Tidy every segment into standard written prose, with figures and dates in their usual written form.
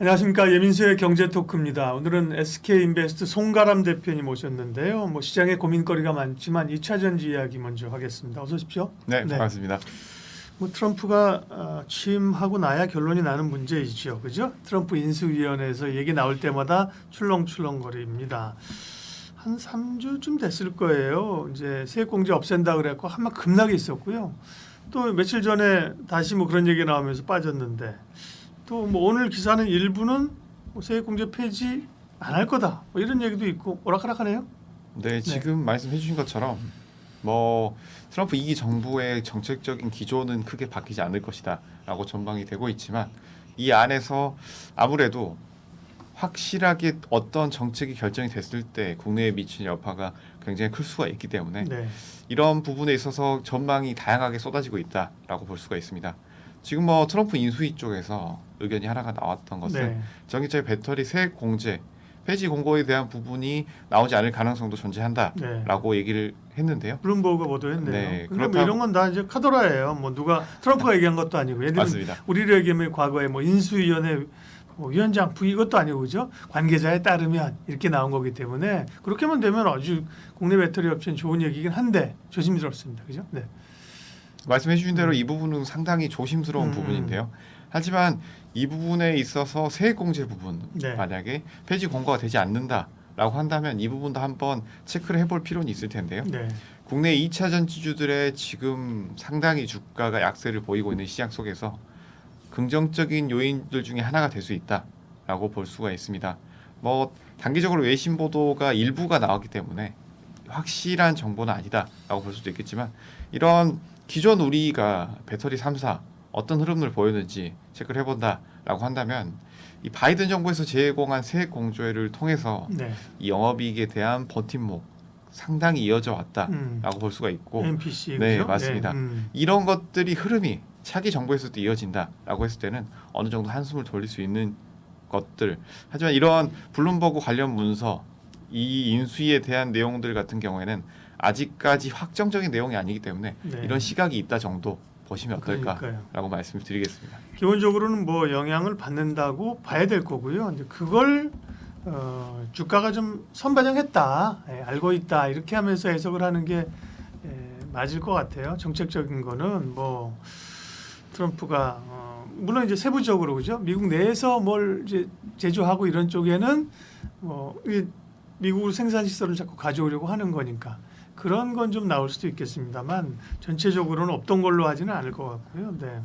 안녕하십니까. 예민수의 경제토크입니다. 오늘은 SK인베스트 송가람 대표님 모셨는데요. 뭐 시장에 고민거리가 많지만 2차전지 이야기 먼저 하겠습니다. 어서 오십시오. 네, 반갑습니다. 뭐 트럼프가 취임하고 나야 결론이 나는 문제이죠. 그죠? 트럼프 인수위원회에서 얘기 나올 때마다 출렁출렁거립니다. 한 3주쯤 됐을 거예요. 이제 세액공제 없앤다 그랬고 한번 급락이 있었고요. 또 며칠 전에 다시 뭐 그런 얘기 나오면서 빠졌는데 또 뭐 오늘 기사는 일부는 뭐 세액공제 폐지 안 할 거다 뭐 이런 얘기도 있고 오락가락하네요. 네, 지금 말씀해 주신 것처럼 뭐 트럼프 2기 정부의 정책적인 기조는 크게 바뀌지 않을 것이다라고 전망이 되고 있지만 이 안에서 아무래도 확실하게 어떤 정책이 결정이 됐을 때 국내에 미치는 여파가 굉장히 클 수가 있기 때문에 네. 이런 부분에 있어서 전망이 다양하게 쏟아지고 있다라고 볼 수가 있습니다. 지금 뭐 트럼프 인수위 쪽에서 의견이 하나가 나왔던 것은 네. 전기차 배터리 세액 공제 폐지 공고에 대한 부분이 나오지 않을 가능성도 네. 존재한다라고 얘기를 했는데요. 블룸버그 보도했네요. 네, 근데 뭐 이런 건 다 이제 카더라예요. 뭐 누가 트럼프가 얘기한 것도 아니고 얘들은 맞습니다. 우리를 얘기하면 과거에 뭐 인수위원회 뭐 위원장 부의 이것도 아니고 그죠? 관계자에 따르면 이렇게 나온 거기 때문에 그렇게만 되면 아주 국내 배터리 업체는 좋은 얘기긴 한데 조심스럽습니다. 그죠? 네. 말씀해 주신 대로 이 부분은 상당히 조심스러운 부분인데요. 하지만 이 부분에 있어서 세액 공제 부분 네. 만약에 폐지 공고가 되지 않는다라고 한다면 이 부분도 한번 체크를 해볼 필요는 있을 텐데요. 네. 국내 2차 전지주들의 지금 상당히 주가가 약세를 보이고 있는 시장 속에서 긍정적인 요인들 중에 하나가 될 수 있다라고 볼 수가 있습니다. 뭐 단기적으로 외신 보도가 일부가 나왔기 때문에 확실한 정보는 아니다라고 볼 수도 있겠지만 이런 기존 우리가 배터리 3사 어떤 흐름을 보였는지 체크를 해본다라고 한다면 이 바이든 정부에서 제공한 세액 공제를 통해서 네. 이 영업이익에 대한 버팀목 상당히 이어져 왔다라고 볼 수가 있고 NPC 네, 그죠? 맞습니다. 이런 것들이 흐름이 차기 정부에서도 이어진다라고 했을 때는 어느 정도 한숨을 돌릴 수 있는 것들. 하지만 이런 블룸버그 관련 문서 이 인수위에 대한 내용들 같은 경우에는 아직까지 확정적인 내용이 아니기 때문에 네. 이런 시각이 있다 정도 보시면 어떨까라고 그러니까요. 말씀을 드리겠습니다. 기본적으로는 뭐 영향을 받는다고 봐야 될 거고요. 이제 그걸 주가가 좀 선반영했다, 알고 있다 이렇게 하면서 해석을 하는 게 맞을 것 같아요. 정책적인 거는 뭐 트럼프가 물론 이제 세부적으로 그죠. 미국 내에서 뭘 이제 제조하고 이런 쪽에는 뭐 미국으로 생산 시설을 자꾸 가져오려고 하는 거니까 그런 건 좀 나올 수도 있겠습니다만 전체적으로는 없던 걸로 하지는 않을 것 같고요. 네.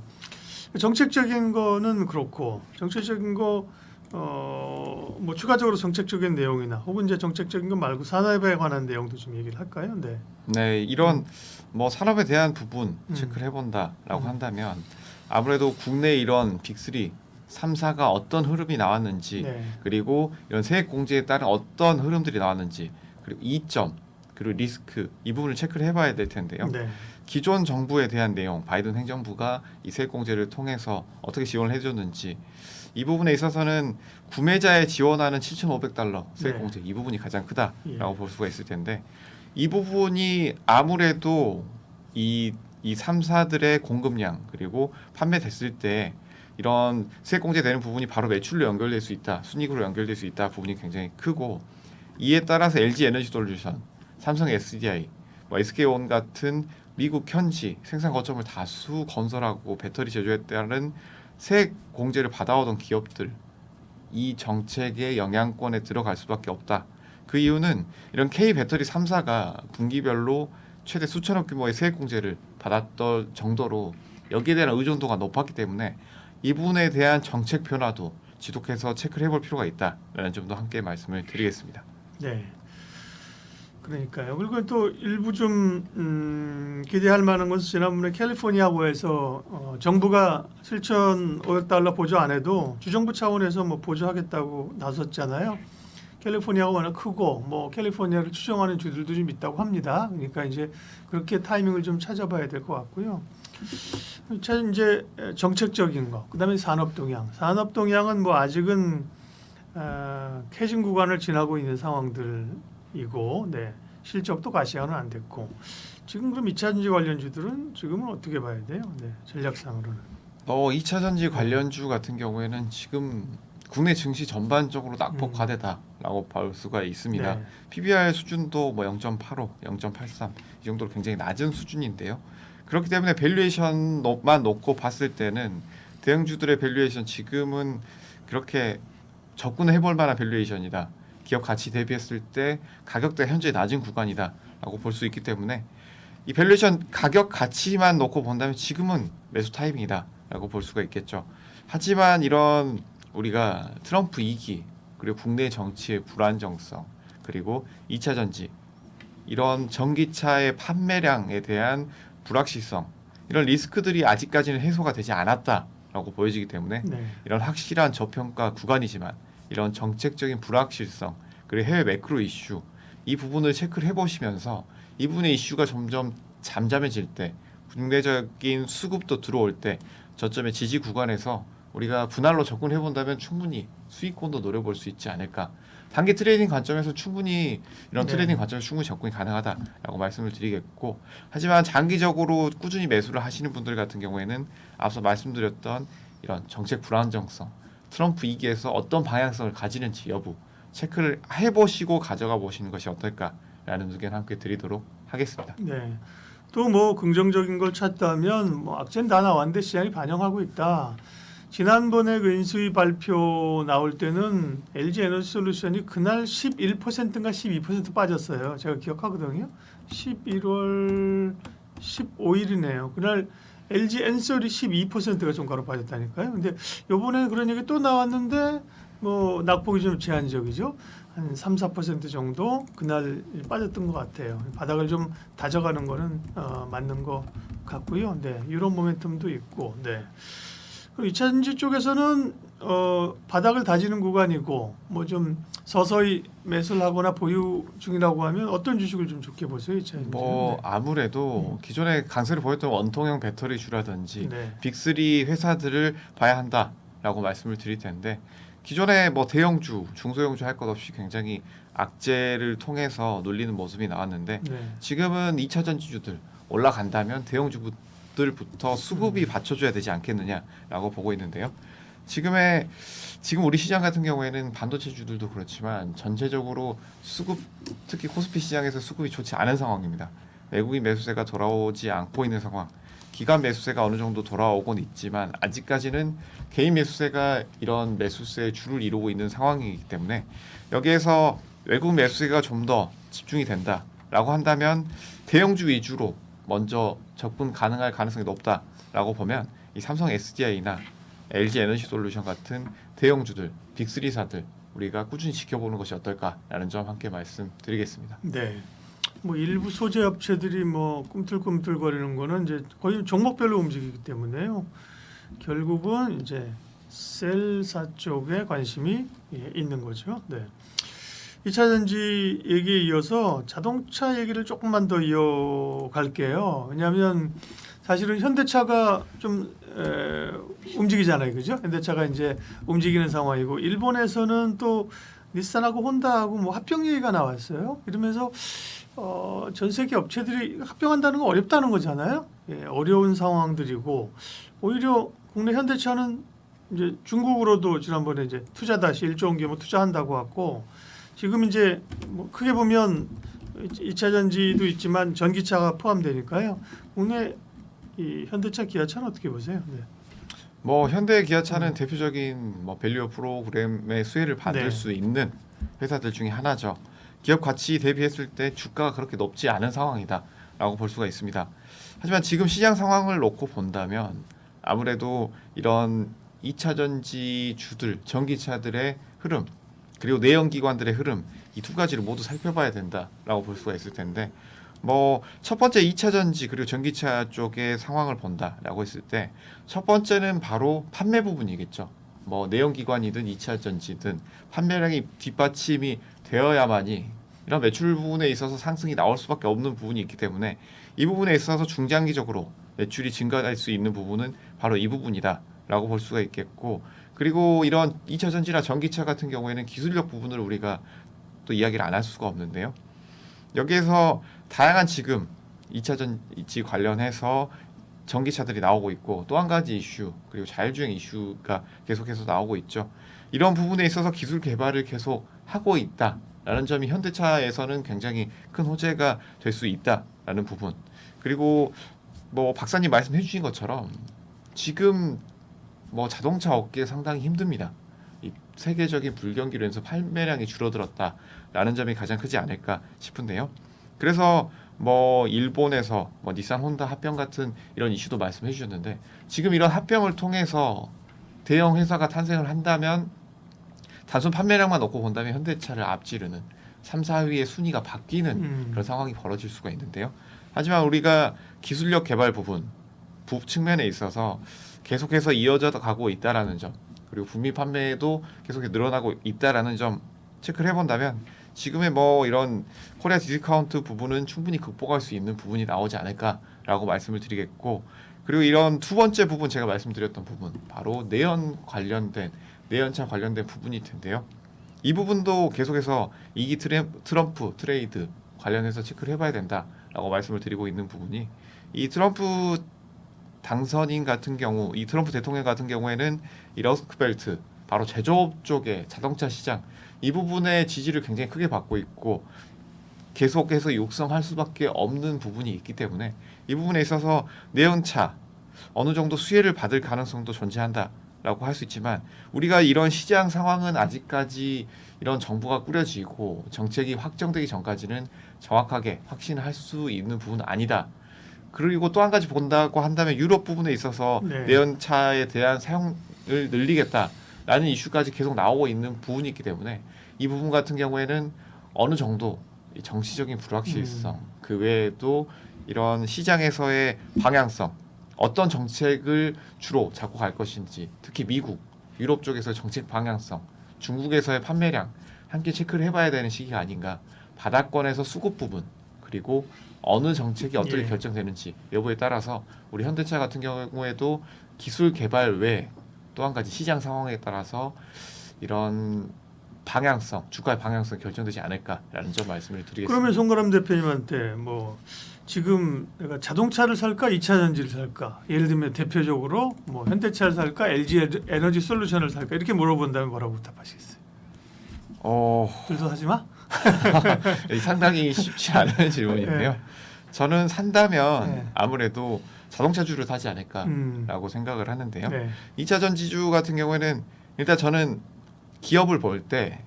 정책적인 거는 그렇고 정책적인 거 뭐 추가적으로 정책적인 내용이나 혹은 이제 정책적인 거 말고 산업에 관한 내용도 좀 얘기를 할까요? 네. 네, 이런 뭐 산업에 대한 부분 체크를 해본다라고 한다면 아무래도 국내 이런 빅3 3사가 어떤 흐름이 나왔는지 네. 그리고 이런 세액 공제에 따른 어떤 흐름들이 나왔는지 그리고 이점 그리고 리스크 이 부분을 체크를 해봐야 될 텐데요. 네. 기존 정부에 대한 내용, 바이든 행정부가 이 세액 공제를 통해서 어떻게 지원을 해줬는지 이 부분에 있어서는 구매자에 지원하는 $7,500 세액 네. 공제 이 부분이 가장 크다라고 예. 볼 수가 있을 텐데 이 부분이 아무래도 이 3사들의 공급량 그리고 판매됐을 때 이런 세액 공제되는 부분이 바로 매출로 연결될 수 있다, 순이익으로 연결될 수 있다 부분이 굉장히 크고 이에 따라서 LG 에너지 솔루션, 삼성 SDI, 뭐 SK온 같은 미국 현지 생산 거점을 다수 건설하고 배터리 제조에 따른 세액 공제를 받아오던 기업들 이 정책의 영향권에 들어갈 수밖에 없다. 그 이유는 이런 K 배터리 3사가 분기별로 최대 수천억 규모의 세액 공제를 받았던 정도로 여기에 대한 의존도가 높았기 때문에 이 부분에 대한 정책 변화도 지속해서 체크를 해볼 필요가 있다라는 점도 함께 말씀을 드리겠습니다. 네. 그러니까요. 그리고 또 일부 좀 기대할 만한 것은 지난번에 캘리포니아주에서 정부가 $7,500 보조 안 해도 주정부 차원에서 뭐 보조하겠다고 나섰잖아요. 캘리포니아가 워낙 크고 뭐 캘리포니아를 추종하는 주들도 좀 있다고 합니다. 그러니까 이제 그렇게 타이밍을 좀 찾아봐야 될 것 같고요. 자 이제 정책적인 거, 그다음에 산업 동향. 산업 동향은 뭐 아직은 캐진 구간을 지나고 있는 상황들이고, 네. 실적도 가시화는 안 됐고, 지금 그럼 2차 전지 관련주들은 지금은 어떻게 봐야 돼요? 네, 전략상으로는. 2차 전지 관련주 같은 경우에는 지금 국내 증시 전반적으로 낙폭 과대다라고 볼 수가 있습니다. 네. PBR 수준도 뭐 0.85, 0.83 이 정도로 굉장히 낮은 수준인데요. 그렇기 때문에 밸류에이션만 놓고 봤을 때는 대형주들의 밸류에이션 지금은 그렇게 접근해볼 만한 밸류에이션이다. 기업 가치 대비했을 때 가격대가 현재 낮은 구간이다라고 볼 수 있기 때문에 이 밸류에이션 가격 가치만 놓고 본다면 지금은 매수 타이밍이다라고 볼 수가 있겠죠. 하지만 이런 우리가 트럼프 2기 그리고 국내 정치의 불안정성 그리고 2차 전지 이런 전기차의 판매량에 대한 불확실성 이런 리스크들이 아직까지는 해소가 되지 않았다라고 보여지기 때문에 네. 이런 확실한 저평가 구간이지만 이런 정책적인 불확실성 그리고 해외 매크로 이슈 이 부분을 체크를 해보시면서 이 부분의 이슈가 점점 잠잠해질 때 국내적인 수급도 들어올 때 저점의 지지 구간에서 우리가 분할로 접근해 본다면 충분히 수익권도 노려볼 수 있지 않을까. 단기 트레이딩 관점에서 충분히 이런 네. 트레이딩 관점에서 충분히 접근이 가능하다라고 말씀을 드리겠고, 하지만 장기적으로 꾸준히 매수를 하시는 분들 같은 경우에는 앞서 말씀드렸던 이런 정책 불안정성, 트럼프 2기에서 어떤 방향성을 가지는지 여부 체크를 해보시고 가져가 보시는 것이 어떨까라는 의견 함께 드리도록 하겠습니다. 네. 또 뭐 긍정적인 걸 찾다면 뭐 악재는 다 나왔는데 시장이 반영하고 있다. 지난번에 그 인수위 발표 나올 때는 LG 에너지솔루션이 그날 11%인가 12% 빠졌어요. 제가 기억하거든요. 11월 15일이네요. 그날 LG 엔솔이 12%가 종가로 빠졌다니까요. 근데 요번에 그런 얘기 또 나왔는데 뭐 낙폭이 좀 제한적이죠. 한 3~4% 정도 그날 빠졌던 것 같아요. 바닥을 좀 다져가는 거는 맞는 것 같고요. 네, 이런 모멘텀도 있고. 네. 그리고 2차 전지 쪽에서는 바닥을 다지는 구간이고 뭐 좀 서서히 매수를 하거나 보유 중이라고 하면 어떤 주식을 좀 좋게 보세요? 2차 전지. 뭐 아무래도 기존에 강세를 보였던 원통형 배터리주라든지 네. 빅3 회사들을 봐야 한다라고 말씀을 드릴 텐데, 기존에 뭐 대형주, 중소형주 할 것 없이 굉장히 악재를 통해서 눌리는 모습이 나왔는데 네. 지금은 2차 전지주들 올라간다면 대형주들부터 수급이 받쳐줘야 되지 않겠느냐라고 보고 있는데요. 지금 우리 시장 같은 경우에는 반도체주들도 그렇지만 전체적으로 수급, 특히 코스피 시장에서 수급이 좋지 않은 상황입니다. 외국인 매수세가 돌아오지 않고 있는 상황, 기관 매수세가 어느 정도 돌아오곤 있지만 아직까지는 개인 매수세가 이런 매수세의 주를 이루고 있는 상황이기 때문에 여기에서 외국 매수세가 좀 더 집중이 된다라고 한다면 대형주 위주로 먼저 접근 가능할 가능성이 높다라고 보면 이 삼성 SDI나 LG 에너지 솔루션 같은 대형주들, 빅3사들 우리가 꾸준히 지켜보는 것이 어떨까라는 점 함께 말씀드리겠습니다. 네. 뭐 일부 소재 업체들이 뭐 꿈틀꿈틀거리는 거는 이제 거의 종목별로 움직이기 때문에요. 결국은 이제 셀사 쪽에 관심이 있는 거죠. 네. 2차 전지 얘기에 이어서 자동차 얘기를 조금만 더 이어갈게요. 왜냐하면 사실은 현대차가 좀 움직이잖아요, 그죠? 현대차가 이제 움직이는 상황이고 일본에서는 또 닛산하고 혼다하고 뭐 합병 얘기가 나왔어요. 이러면서 전 세계 업체들이 합병한다는 건 어렵다는 거잖아요. 예, 어려운 상황들이고 오히려 국내 현대차는 이제 중국으로도 지난번에 이제 투자 다시 1조 원 규모 투자한다고 했고 지금 이제 뭐 크게 보면 2차 전지도 있지만 전기차가 포함되니까요. 국내 이 현대차, 기아차는 어떻게 보세요? 네. 뭐 현대 기아차는 대표적인 뭐 밸류 프로그램의 수혜를 받을 네. 수 있는 회사들 중에 하나죠. 기업 가치 대비했을 때 주가가 그렇게 높지 않은 상황이다라고 볼 수가 있습니다. 하지만 지금 시장 상황을 놓고 본다면 아무래도 이런 2차 전지 주들, 전기차들의 흐름 그리고 내연기관들의 흐름 이 두 가지를 모두 살펴봐야 된다라고 볼 수가 있을 텐데, 뭐 첫 번째 2차 전지 그리고 전기차 쪽의 상황을 본다라고 했을 때 첫 번째는 바로 판매 부분이겠죠. 뭐 내연기관이든 2차 전지든 판매량이 뒷받침이 되어야만이 이런 매출 부분에 있어서 상승이 나올 수밖에 없는 부분이 있기 때문에 이 부분에 있어서 중장기적으로 매출이 증가할 수 있는 부분은 바로 이 부분이다라고 볼 수가 있겠고, 그리고 이런 2차 전지나 전기차 같은 경우에는 기술력 부분을 우리가 또 이야기를 안 할 수가 없는데요. 여기에서 다양한 지금 2차 전지 관련해서 전기차들이 나오고 있고 또 한 가지 이슈 그리고 자율주행 이슈가 계속해서 나오고 있죠. 이런 부분에 있어서 기술 개발을 계속 하고 있다라는 점이 현대차에서는 굉장히 큰 호재가 될 수 있다라는 부분. 그리고 뭐 박사님 말씀해 주신 것처럼 지금 뭐 자동차 업계 상당히 힘듭니다. 이 세계적인 불경기로 인해서 판매량이 줄어들었다라는 점이 가장 크지 않을까 싶은데요. 그래서 뭐 일본에서 뭐 닛산 혼다 합병 같은 이런 이슈도 말씀해 주셨는데 지금 이런 합병을 통해서 대형 회사가 탄생을 한다면 단순 판매량만 놓고 본다면 현대차를 앞지르는 3, 4위의 순위가 바뀌는 그런 상황이 벌어질 수가 있는데요. 하지만 우리가 기술력 개발 부분 측면에 있어서 계속해서 이어져 가고 있다라는 점, 그리고 북미 판매도 계속해서 늘어나고 있다라는 점 체크를 해본다면 지금의 뭐 이런 코리아 디스카운트 부분은 충분히 극복할 수 있는 부분이 나오지 않을까라고 말씀을 드리겠고, 그리고 이런 두 번째 부분 제가 말씀드렸던 부분 바로 내연차 관련된 부분일 텐데요. 이 부분도 계속해서 이기 트럼프 트레이드 관련해서 체크를 해봐야 된다라고 말씀을 드리고 있는 부분이, 이 트럼프 당선인 같은 경우, 이 트럼프 대통령 같은 경우에는 이 러스트벨트 바로 제조업 쪽의 자동차 시장 이 부분의 지지를 굉장히 크게 받고 있고 계속해서 육성할 수밖에 없는 부분이 있기 때문에 이 부분에 있어서 내연차 어느 정도 수혜를 받을 가능성도 존재한다라고 할 수 있지만, 우리가 이런 시장 상황은 아직까지 이런 정부가 꾸려지고 정책이 확정되기 전까지는 정확하게 확신할 수 있는 부분은 아니다. 그리고 또 한 가지 본다고 한다면 유럽 부분에 있어서 네. 내연차에 대한 사용을 늘리겠다라는 이슈까지 계속 나오고 있는 부분이 있기 때문에 이 부분 같은 경우에는 어느 정도 이 정치적인 불확실성 그 외에도 이런 시장에서의 방향성, 어떤 정책을 주로 잡고 갈 것인지, 특히 미국, 유럽 쪽에서의 정책 방향성, 중국에서의 판매량 함께 체크를 해봐야 되는 시기가 아닌가. 바닥권에서 수급 부분, 그리고 어느 정책이 어떻게 결정되는지 여부에 따라서 우리 현대차 같은 경우에도 기술 개발 외에 또 한 가지 시장 상황에 따라서 이런 방향성, 주가의 방향성 결정되지 않을까라는 점 말씀을 드리겠습니다. 그러면 송가람 대표님한테 뭐 지금 내가 자동차를 살까 2차 전지를 살까, 예를 들면 대표적으로 뭐 현대차를 살까 LG 에너지 솔루션을 살까 이렇게 물어본다면 뭐라고 답하시겠어요? 들서하지 마. 상당히 쉽지 않은 질문인데요. 네. 저는 산다면 네. 아무래도 자동차주를 사지 않을까라고 생각을 하는데요. 네. 2차 전지주 같은 경우에는 일단 저는 기업을 볼 때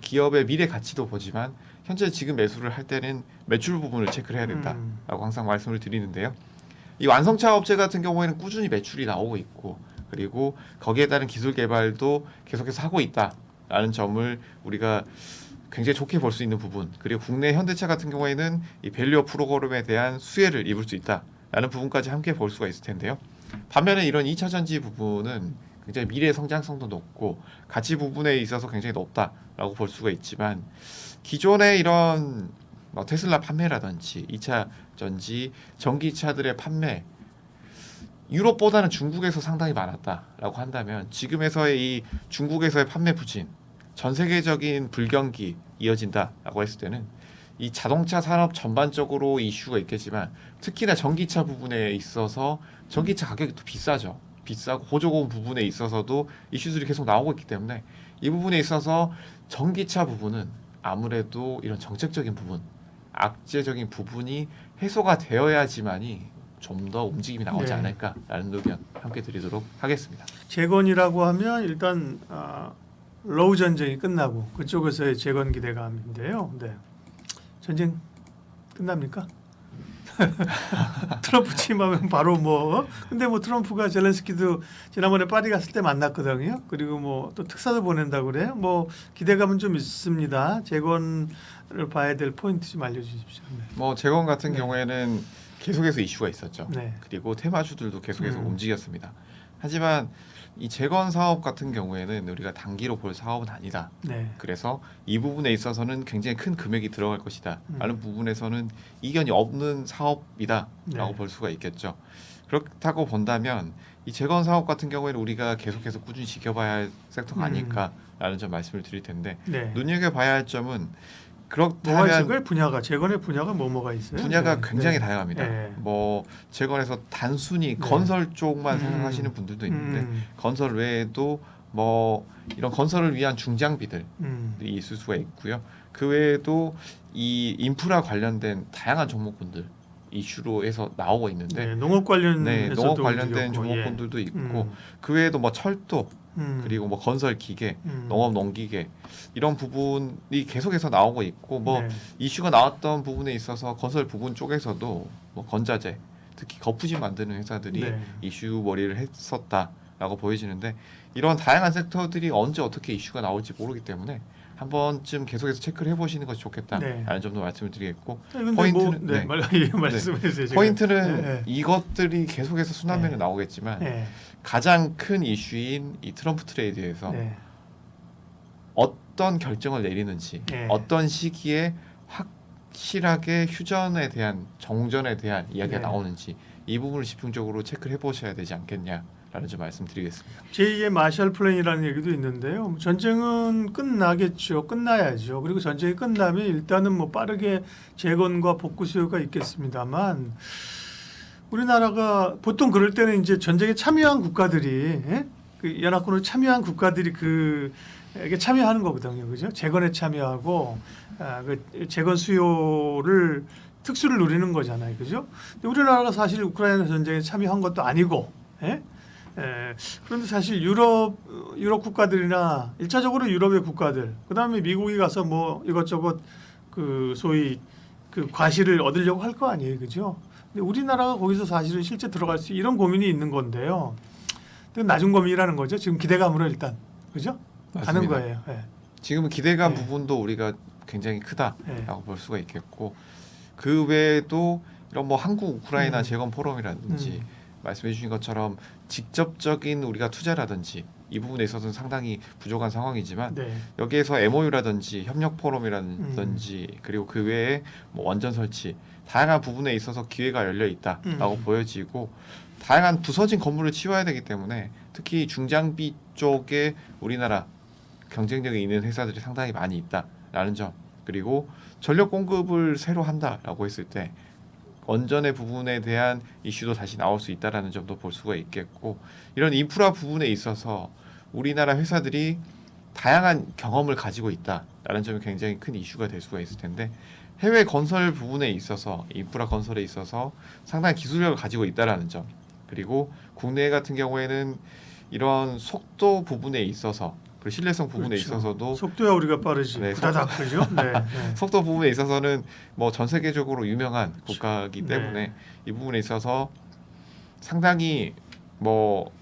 기업의 미래 가치도 보지만 현재 지금 매수를 할 때는 매출 부분을 체크를 해야 된다라고 항상 말씀을 드리는데요. 이 완성차 업체 같은 경우에는 꾸준히 매출이 나오고 있고, 그리고 거기에 따른 기술 개발도 계속해서 하고 있다라는 점을 우리가 굉장히 좋게 볼 수 있는 부분, 그리고 국내 현대차 같은 경우에는 이 밸류업 프로그램에 대한 수혜를 입을 수 있다라는 부분까지 함께 볼 수가 있을 텐데요. 반면에 이런 2차 전지 부분은 굉장히 미래 성장성도 높고 가치 부분에 있어서 굉장히 높다라고 볼 수가 있지만, 기존의 이런 테슬라 판매라든지 2차 전지 전기차들의 판매 유럽보다는 중국에서 상당히 많았다라고 한다면, 지금에서의 이 중국에서의 판매 부진, 전 세계적인 불경기 이어진다라고 했을 때는 이 자동차 산업 전반적으로 이슈가 있겠지만 특히나 전기차 부분에 있어서 전기차 가격이 또 비싸죠. 비싸고 보조금 부분에 있어서도 이슈들이 계속 나오고 있기 때문에 이 부분에 있어서 전기차 부분은 아무래도 이런 정책적인 부분, 악재적인 부분이 해소가 되어야지만이 좀 더 움직임이 나오지 않을까라는 의견 함께 드리도록 하겠습니다. 재건이라고 하면 일단 러우 전쟁이 끝나고 그쪽에서의 재건 기대감인데요. 네. 전쟁 끝납니까? 트럼프 취임하면 바로 뭐 근데 뭐 트럼프가 젤렌스키도 지난번에 파리 갔을 때 만났거든요. 그리고 뭐 또 특사도 보낸다고 그래요. 뭐 기대감은 좀 있습니다. 재건을 봐야 될 포인트 좀 알려주십시오. 네. 뭐 재건 같은 경우에는 계속해서 이슈가 있었죠. 네. 그리고 테마주들도 계속해서 움직였습니다. 하지만 이 재건 사업 같은 경우에는 우리가 단기로 볼 사업은 아니다. 네. 그래서 이 부분에 있어서는 굉장히 큰 금액이 들어갈 것이다 라는 부분에서는 이견이 없는 사업이다 라고 볼 수가 있겠죠. 그렇다고 본다면 이 재건 사업 같은 경우에는 우리가 계속해서 꾸준히 지켜봐야 할 섹터가 아닐까라는 점 말씀을 드릴 텐데, 네. 눈여겨봐야 할 점은 뭐가 그렇다면 있을까요? 분야가 재건의 분야가 뭐가 있어요? 분야가 네. 굉장히 네. 다양합니다. 네. 뭐 재건에서 단순히 건설 쪽만 생각하시는 분들도 있는데 건설 외에도 뭐 이런 건설을 위한 중장비들이 있을 수가 있고요. 그 외에도 이 인프라 관련된 다양한 종목군들 이슈로 해서 나오고 있는데 네, 농업 관련해서도 농업 관련된 움직였고, 종목군들도 예. 있고 그 외에도 뭐 철도 그리고 뭐 건설 기계, 농업 농기계 이런 부분이 계속해서 나오고 있고 뭐 네. 이슈가 나왔던 부분에 있어서 건설 부분 쪽에서도 뭐 건자재 특히 거푸집 만드는 회사들이 네. 이슈 머리를 했었다라고 보여지는데 이런 다양한 섹터들이 언제 어떻게 이슈가 나올지 모르기 때문에 한 번쯤 계속해서 체크를 해보시는 것이 좋겠다라는 네. 점도 말씀을 드리겠고 근데 포인트는 뭐, 네, 예, 말씀해 주세요. 지금. 포인트는 네. 이것들이 계속해서 순환면에 네. 나오겠지만 네. 가장 큰 이슈인 이 트럼프 트레이드에서 네. 어떤 결정을 내리는지 네. 어떤 시기에 확실하게 휴전에 대한 정전에 대한 이야기가 네. 나오는지 이 부분을 집중적으로 체크를 해보셔야 되지 않겠냐라는 점 말씀드리겠습니다. 제2의 마샬 플랜이라는 얘기도 있는데요. 전쟁은 끝나겠죠. 끝나야죠. 그리고 전쟁이 끝나면 일단은 뭐 빠르게 재건과 복구 수요가 있겠습니다만 우리나라가 보통 그럴 때는 이제 전쟁에 참여한 국가들이 그 연합군으로 참여한 국가들이 그게 참여하는 거거든요. 그죠? 재건에 참여하고 그 재건 수요를 특수를 누리는 거잖아요. 그죠? 근데 우리나라가 사실 우크라이나 전쟁에 참여한 것도 아니고 그런데 사실 유럽 국가들이나 1차적으로 유럽의 국가들 그다음에 미국이 가서 뭐 이것저것 그 소위 그 과실을 얻으려고 할 거 아니에요. 그죠? 근데 우리나라가 거기서 사실은 실제 들어갈 수 이런 고민이 있는 건데요. 낮은 고민이라는 거죠. 지금 기대감으로 일단 그죠? 가는 맞습니다. 거예요. 예. 지금은 기대감 네. 부분도 우리가 굉장히 크다라고 네. 볼 수가 있겠고 그 외에도 이런 뭐 한국 우크라이나 음. 재건 포럼이라든지 말씀해 주신 것처럼 직접적인 우리가 투자라든지 이 부분에 있어서는 상당히 부족한 상황이지만 네. 여기에서 MOU라든지 협력 포럼이라든지 그리고 그 외에 뭐 원전 설치 다양한 부분에 있어서 기회가 열려 있다라고 보여지고 다양한 부서진 건물을 치워야 되기 때문에 특히 중장비 쪽에 우리나라 경쟁력이 있는 회사들이 상당히 많이 있다라는 점 그리고 전력 공급을 새로 한다라고 했을 때 원전의 부분에 대한 이슈도 다시 나올 수 있다라는 점도 볼 수가 있겠고 이런 인프라 부분에 있어서 우리나라 회사들이 다양한 경험을 가지고 있다라는 점이 굉장히 큰 이슈가 될 수가 있을 텐데 해외 건설 부분에 있어서 인프라 건설에 있어서 상당히 기술력을 가지고 있다라는 점 그리고 국내 같은 경우에는 이런 속도 부분에 있어서 그리고 신뢰성 부분에 그렇죠. 있어서도 속도야 우리가 빠르지. 네, 부다닥 그죠? 네. 네. 속도 부분에 있어서는 뭐 전 세계적으로 유명한 국가이기 네. 때문에 이 부분에 있어서 상당히 뭐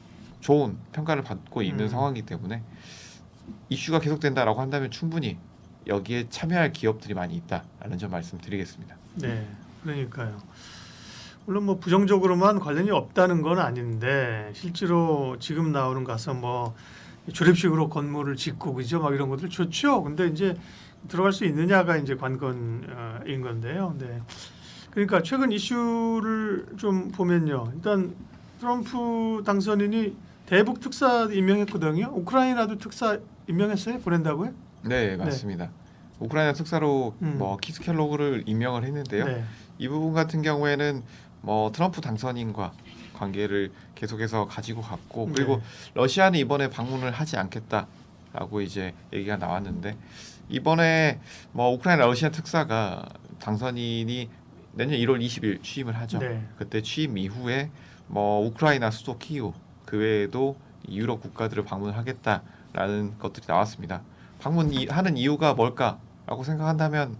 좋은 평가를 받고 있는 상황이기 때문에 이슈가 계속된다라고 한다면 충분히 여기에 참여할 기업들이 많이 있다라는 점 말씀드리겠습니다. 네, 그러니까요. 물론 뭐 부정적으로만 관련이 없다는 건 아닌데 실제로 지금 나오는 가서 뭐 조립식으로 건물을 짓고 그죠? 막 이런 것들 좋죠. 근데 이제 들어갈 수 있느냐가 이제 관건인 건데요. 네. 그러니까 최근 이슈를 좀 보면요. 일단 트럼프 당선인이 대북 특사 임명했거든요. 우크라이나도 특사 임명했어요? 보낸다고요? 네, 맞습니다. 우크라이나 특사로 뭐 키스켈로그를 임명을 했는데요. 네. 이 부분 같은 경우에는 뭐 트럼프 당선인과 관계를 계속해서 가지고 갔고 그리고 러시아는 이번에 방문을 하지 않겠다라고 이제 얘기가 나왔는데 이번에 뭐 우크라이나 러시아 특사가 당선인이 내년 1월 20일 취임을 하죠. 네. 그때 취임 이후에 뭐 우크라이나 수도 키이우 그 외에도 유럽 국가들을 방문하겠다라는 것들이 나왔습니다. 방문하는 이유가 뭘까라고 생각한다면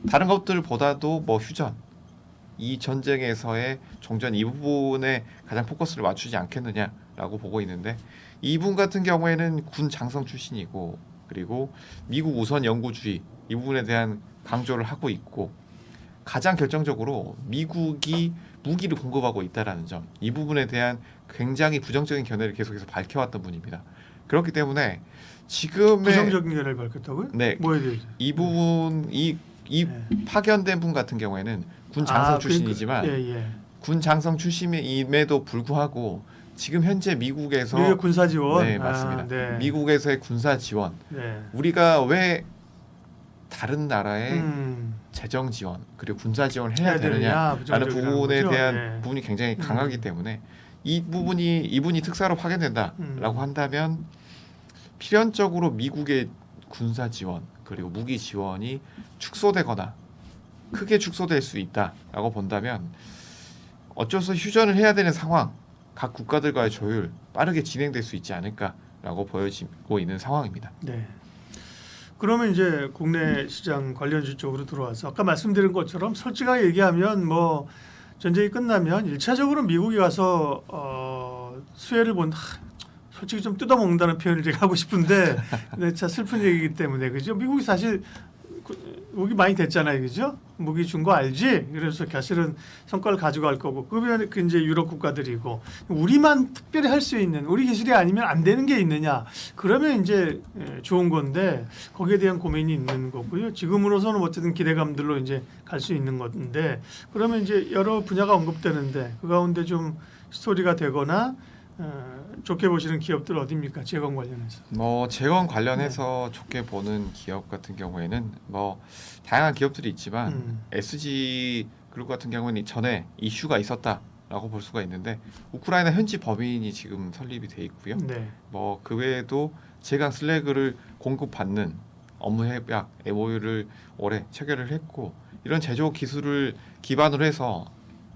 다른 것들보다도 뭐 휴전 이 전쟁에서의 종전 이 부분에 가장 포커스를 맞추지 않겠느냐라고 보고 있는데 이분 같은 경우에는 군 장성 출신이고 그리고 미국 우선 영구주의 이 부분에 대한 강조를 하고 있고 가장 결정적으로 미국이 무기를 공급하고 있다라는 점 이 부분에 대한 굉장히 부정적인 견해를 계속해서 밝혀왔던 분입니다. 그렇기 때문에 지금의 부정적인 견해를 밝혔다고요? 네, 뭐에 대해서? 이 부분 이 파견된 분 같은 경우에는 군 장성 출신이지만 군 장성 출신임에도 불구하고 지금 현재 미국에서 미국의 군사 지원. 네, 맞습니다. 네. 미국에서의 군사 지원 네. 우리가 왜 다른 나라의 재정 지원 그리고 군사 지원을 해야 되느냐라는 부정적이라는 부분에 거죠? 대한 네. 부분이 굉장히 강하기 때문에 이분이 특사로 파견된다라고 한다면 필연적으로 미국의 군사 지원 그리고 무기 지원이 축소되거나 크게 축소될 수 있다라고 본다면 어쩔 수 없이 휴전을 해야 되는 상황, 각 국가들과의 조율 빠르게 진행될 수 있지 않을까라고 보여지고 있는 상황입니다. 네. 그러면 이제 국내 시장 관련주 쪽으로 들어와서 아까 말씀드린 것처럼 솔직하게 얘기하면 뭐 전쟁이 끝나면 일차적으로 미국이 가서 수혜를 본 솔직히 좀 뜯어먹는다는 표현을 제가 하고 싶은데 근데 참 슬픈 얘기이기 때문에 그죠? 미국이 사실 무기 많이 됐잖아요, 그죠? 무기 준 거 알지? 그래서 사실은 성과를 가져갈 거고 그러면 그 이제 유럽 국가들이고 우리만 특별히 할 수 있는 우리 기술이 아니면 안 되는 게 있느냐? 그러면 이제 좋은 건데 거기에 대한 고민이 있는 거고요. 지금으로서는 어쨌든 기대감들로 이제 갈 수 있는 건데 그러면 이제 여러 분야가 언급되는데 그 가운데 좀 스토리가 되거나 좋게 보시는 기업들 어디입니까? 재건 관련해서. 뭐 재건 관련해서 좋게 보는 기업 같은 경우에는 뭐 다양한 기업들이 있지만 SG 그룹 같은 경우는 전에 이슈가 있었다라고 볼 수가 있는데 우크라이나 현지 법인이 지금 설립이 돼 있고요. 네. 뭐 그 외에도 제강 슬래그를 공급받는 업무 협약 MOU를 올해 체결을 했고 이런 제조 기술을 기반으로 해서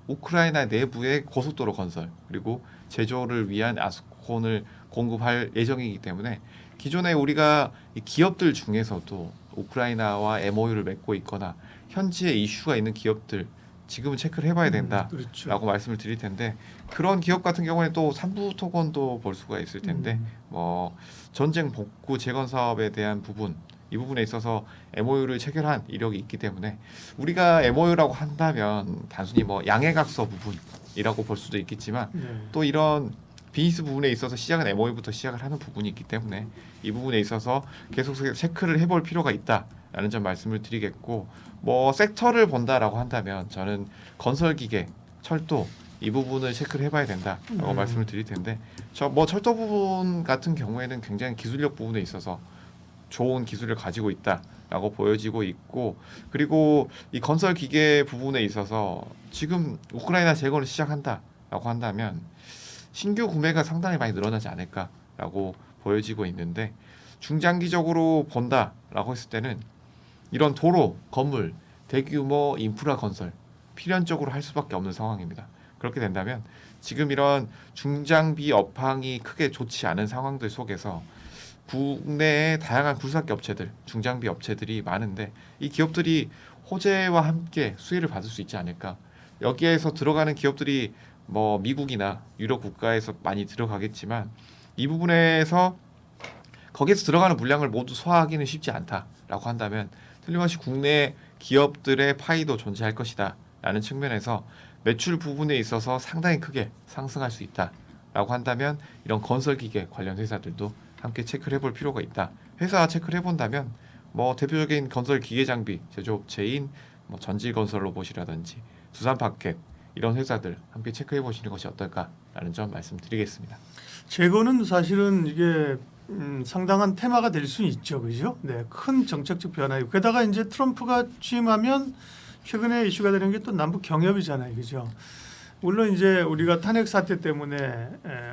우크라이나 내부의 고속도로 건설 그리고 제조를 위한 아스콘을 공급할 예정이기 때문에 기존에 우리가 이 기업들 중에서도 우크라이나와 MOU를 맺고 있거나 현지에 이슈가 있는 기업들 지금은 체크를 해봐야 된다라고 그렇죠. 말씀을 드릴 텐데 그런 기업 같은 경우에 또 삼부 토건도 볼 수가 있을 텐데 뭐 전쟁 복구 재건 사업에 대한 부분 이 부분에 있어서 MOU를 체결한 이력이 있기 때문에 우리가 MOU라고 한다면 단순히 뭐 양해각서 부분이라고 볼 수도 있겠지만 네. 또 이런 비즈니스 부분에 있어서 시작은 MOU부터 시작을 하는 부분이 있기 때문에 이 부분에 있어서 계속해서 체크를 해볼 필요가 있다라는 점 말씀을 드리겠고 뭐 섹터를 본다라고 한다면 저는 건설기계, 철도 이 부분을 체크를 해봐야 된다라고 말씀을 드릴 텐데 저 뭐 철도 부분 같은 경우에는 굉장히 기술력 부분에 있어서 좋은 기술을 가지고 있다라고 보여지고 있고 그리고 이 건설 기계 부분에 있어서 지금 우크라이나 재건을 시작한다라고 한다면 신규 구매가 상당히 많이 늘어나지 않을까라고 보여지고 있는데 중장기적으로 본다라고 했을 때는 이런 도로, 건물, 대규모 인프라 건설 필연적으로 할 수밖에 없는 상황입니다. 그렇게 된다면 지금 이런 중장비 업황이 크게 좋지 않은 상황들 속에서 국내에 다양한 굴삭기 업체들, 중장비 업체들이 많은데 이 기업들이 호재와 함께 수혜를 받을 수 있지 않을까. 여기에서 들어가는 기업들이 뭐 미국이나 유럽 국가에서 많이 들어가겠지만 이 부분에서 거기에서 들어가는 물량을 모두 소화하기는 쉽지 않다라고 한다면 틀림없이 국내 기업들의 파이도 존재할 것이다 라는 측면에서 매출 부분에 있어서 상당히 크게 상승할 수 있다라고 한다면 이런 건설기계 관련 회사들도 함께 체크를 해볼 필요가 있다. 회사 체크를 해본다면 뭐 대표적인 건설 기계 장비 제조업체인 뭐 전지건설로봇이라든지 두산파켓 이런 회사들 함께 체크해 보시는 것이 어떨까라는 점 말씀드리겠습니다. 재건은 사실은 이게 상당한 테마가 될 수 있죠, 그죠? 네, 큰 정책적 변화이고 게다가 이제 트럼프가 취임하면 최근에 이슈가 되는 게 또 남북 경협이잖아요, 그죠? 물론 이제 우리가 탄핵 사태 때문에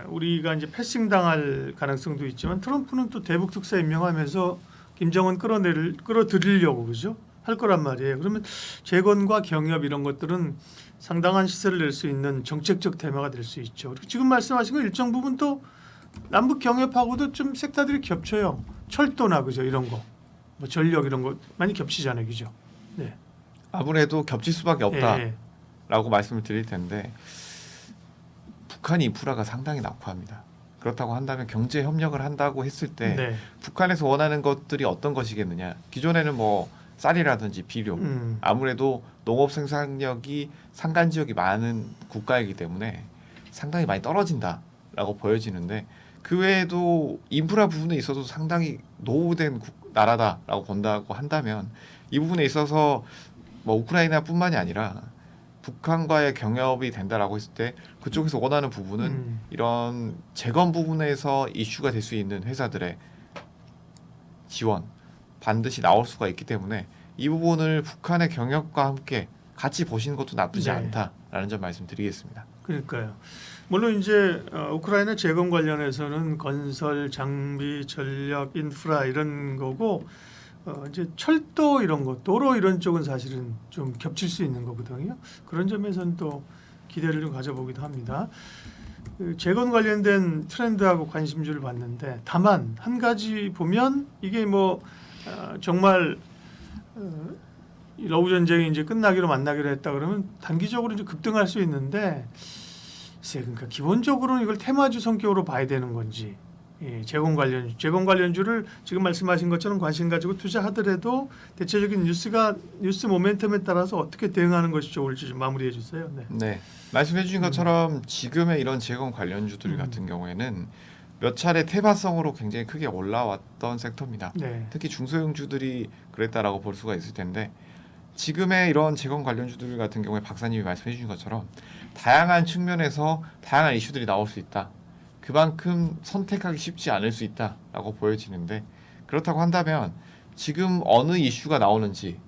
우리가 이제 패싱 당할 가능성도 있지만 트럼프는 또 대북 특사 임명하면서 김정은 끌어들이려고 그죠? 할 거란 말이에요. 그러면 재건과 경협 이런 것들은 상당한 시세를 낼 수 있는 정책적 테마가 될 수 있죠. 그리고 지금 말씀하신 거 일정 부분 또 남북 경협하고도 좀 섹터들이 겹쳐요. 철도나 그죠 이런 거, 뭐 전력 이런 거 많이 겹치잖아요, 그죠? 네. 아무래도 겹칠 수밖에 없다. 예, 예. 라고 말씀을 드릴 텐데 북한 인프라가 상당히 낙후합니다. 그렇다고 한다면 경제 협력을 한다고 했을 때 네. 북한에서 원하는 것들이 어떤 것이겠느냐. 기존에는 뭐 쌀이라든지 비료 아무래도 농업 생산력이 산간 지역이 많은 국가이기 때문에 상당히 많이 떨어진다라고 보여지는데 그 외에도 인프라 부분에 있어서 상당히 노후된 나라다라고 본다고 한다면 이 부분에 있어서 뭐 우크라이나뿐만이 아니라 북한과의 경협이 된다라고 했을 때 그쪽에서 원하는 부분은 이런 재건 부분에서 이슈가 될 수 있는 회사들의 지원 반드시 나올 수가 있기 때문에 이 부분을 북한의 경협과 함께 같이 보시는 것도 나쁘지 네. 않다라는 점 말씀드리겠습니다. 그러니까요. 물론 이제 우크라이나 재건 관련해서는 건설, 장비, 전력, 인프라 이런 거고 이제 철도 이런 거, 도로 이런 쪽은 사실은 좀 겹칠 수 있는 거거든요. 그런 점에서는 또 기대를 좀 가져보기도 합니다. 그 재건 관련된 트렌드하고 관심주를 봤는데 다만 한 가지 보면 이게 뭐 정말 이 러우 전쟁이 이제 끝나기로 만나기로 했다 그러면 단기적으로 이제 급등할 수 있는데 글쎄, 그러니까 기본적으로는 이걸 테마주 성격으로 봐야 되는 건지 재건 관련주를 지금 말씀하신 것처럼 관심 가지고 투자하더라도 대체적인 뉴스 모멘텀에 따라서 어떻게 대응하는 것이 좋을지 좀 마무리해 주세요. 네. 네, 말씀해 주신 것처럼 지금의 이런 재건 관련주들 같은 경우에는 몇 차례 퇴마성으로 굉장히 크게 올라왔던 섹터입니다. 네. 특히 중소형주들이 그랬다라고 볼 수가 있을 텐데 지금의 이런 재건 관련주들 같은 경우에 박사님이 말씀해 주신 것처럼 다양한 측면에서 다양한 이슈들이 나올 수 있다. 그만큼 선택하기 쉽지 않을 수 있다라고 보여지는데 그렇다고 한다면 지금 어느 이슈가 나오는지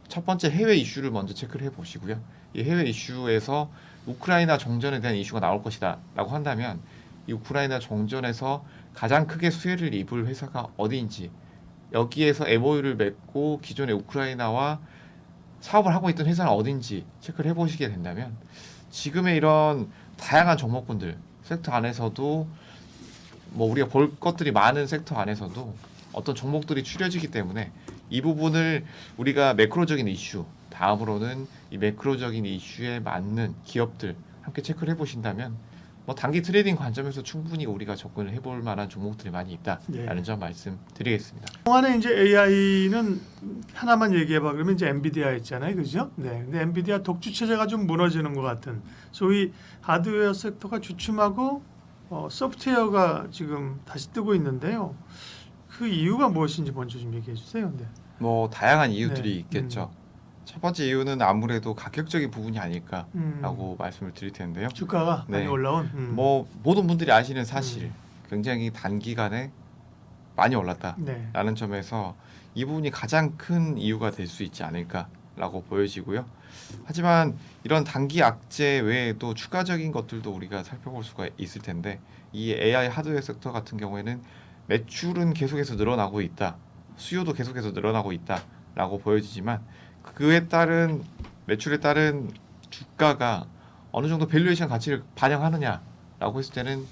첫 번째 해외 이슈를 먼저 체크를 해보시고요. 이 해외 이슈에서 우크라이나 정전에 대한 이슈가 나올 것이다라고 한다면 이 우크라이나 정전에서 가장 크게 수혜를 입을 회사가 어디인지 여기에서 MOU를 맺고 기존의 우크라이나와 사업을 하고 있던 회사는 어딘지 체크를 해보시게 된다면 지금의 이런 다양한 종목군들 섹터 안에서도 뭐 우리가 볼 것들이 많은 섹터 안에서도 어떤 종목들이 추려지기 때문에 이 부분을 우리가 매크로적인 이슈 다음으로는 이 매크로적인 이슈에 맞는 기업들 함께 체크를 해보신다면 뭐 단기 트레이딩 관점에서 충분히 우리가 접근을 해볼 만한 종목들이 많이 있다라는 점 말씀드리겠습니다. 동안에 이제 AI는 하나만 얘기해봐 그러면 이제 엔비디아 있잖아요, 그죠? 네. 근데 엔비디아 독주 체제가 좀 무너지는 것 같은 소위 하드웨어 섹터가 주춤하고 소프트웨어가 지금 다시 뜨고 있는데요. 그 이유가 무엇인지 먼저 좀 얘기해 주세요. 네. 뭐 다양한 이유들이 네. 있겠죠. 첫 번째 이유는 아무래도 가격적인 부분이 아닐까라고 말씀을 드릴 텐데요. 주가가 많이 네. 올라온. 뭐 모든 분들이 아시는 사실 굉장히 단기간에 많이 올랐다라는 네. 점에서 이 부분이 가장 큰 이유가 될 수 있지 않을까라고 보여지고요. 하지만 이런 단기 악재 외에도 추가적인 것들도 우리가 살펴볼 수가 있을 텐데 이 AI 하드웨어 섹터 같은 경우에는 매출은 계속해서 늘어나고 있다. 수요도 계속해서 늘어나고 있다라고 보여지지만 그에 따른 매출에 따른 주가가 어느 정도 밸류에이션 가치를 반영하느냐라고 했을 때는